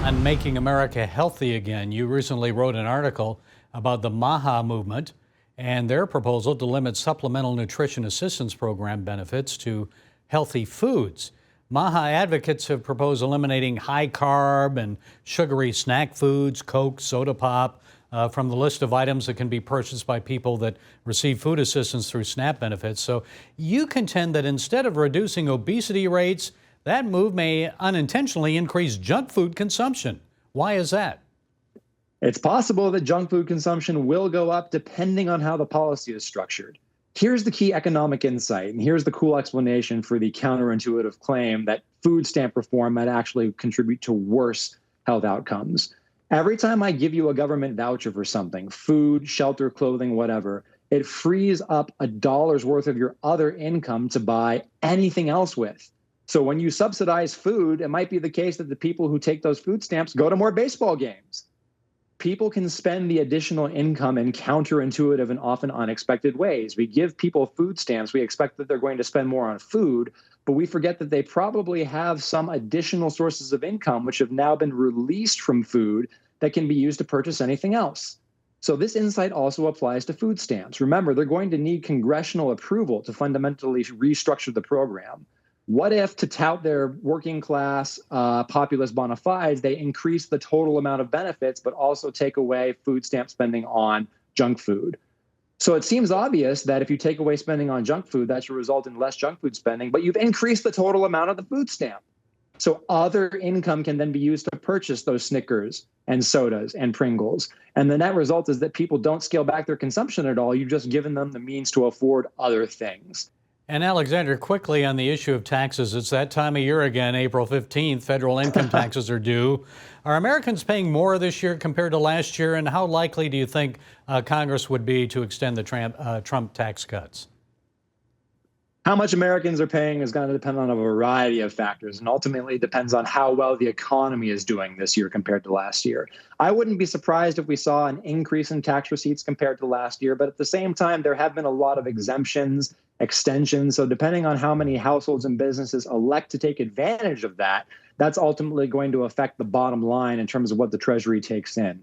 On Making America Healthy Again, you recently wrote an article about the MAHA movement and their proposal to limit Supplemental Nutrition Assistance Program benefits to healthy foods. MAHA advocates have proposed eliminating high-carb and sugary snack foods, Coke, soda pop, from the list of items that can be purchased by people that receive food assistance through SNAP benefits. So you contend that instead of reducing obesity rates, that move may unintentionally increase junk food consumption. Why is that? It's possible that junk food consumption will go up depending on how the policy is structured. Here's the key economic insight, and here's the cool explanation for the counterintuitive claim that food stamp reform might actually contribute to worse health outcomes. Every time I give you a government voucher for something, food, shelter, clothing, whatever, it frees up $1 worth of your other income to buy anything else with. So when you subsidize food, it might be the case that the people who take those food stamps go to more baseball games. People can spend the additional income in counterintuitive and often unexpected ways. We give people food stamps. We expect that they're going to spend more on food, but we forget that they probably have some additional sources of income which have now been released from food that can be used to purchase anything else. So this insight also applies to food stamps. Remember, they're going to need congressional approval to fundamentally restructure the program. What if, to tout their working class populist bona fides, they increase the total amount of benefits, but also take away food stamp spending on junk food? So it seems obvious that if you take away spending on junk food, that should result in less junk food spending, but you've increased the total amount of the food stamp. So other income can then be used to purchase those Snickers and sodas and Pringles. And the net result is that people don't scale back their consumption at all. You've just given them the means to afford other things. And Alexander, quickly on the issue of taxes, it's that time of year again, April 15th, federal income taxes are due. Are Americans paying more this year compared to last year? And how likely do you think Congress would be to extend the Trump tax cuts? How much Americans are paying is going to depend on a variety of factors, and ultimately depends on how well the economy is doing this year compared to last year. I wouldn't be surprised if we saw an increase in tax receipts compared to last year, but at the same time, there have been a lot of exemptions, extensions. So depending on how many households and businesses elect to take advantage of that, that's ultimately going to affect the bottom line in terms of what the Treasury takes in.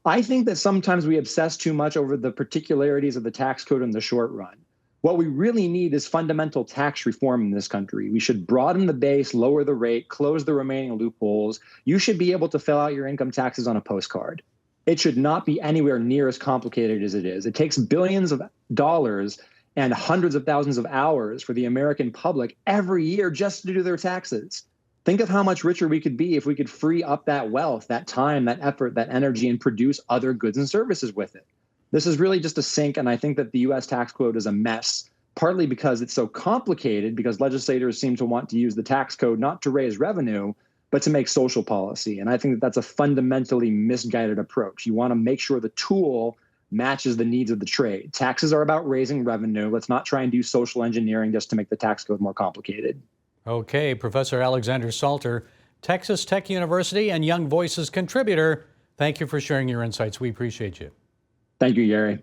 I think that sometimes we obsess too much over the particularities of the tax code in the short run. What we really need is fundamental tax reform in this country. We should broaden the base, lower the rate, close the remaining loopholes. You should be able to fill out your income taxes on a postcard. It should not be anywhere near as complicated as it is. It takes billions of dollars and hundreds of thousands of hours for the American public every year just to do their taxes. Think of how much richer we could be if we could free up that wealth, that time, that effort, that energy, and produce other goods and services with it. This is really just a sink, and I think that the U.S. tax code is a mess, partly because it's so complicated, because legislators seem to want to use the tax code not to raise revenue, but to make social policy. And I think that that's a fundamentally misguided approach. You want to make sure the tool matches the needs of the trade. Taxes are about raising revenue. Let's not try and do social engineering just to make the tax code more complicated. Okay, Professor Alexander Salter, Texas Tech University and Young Voices contributor. Thank you for sharing your insights. We appreciate you. Thank you, Gary.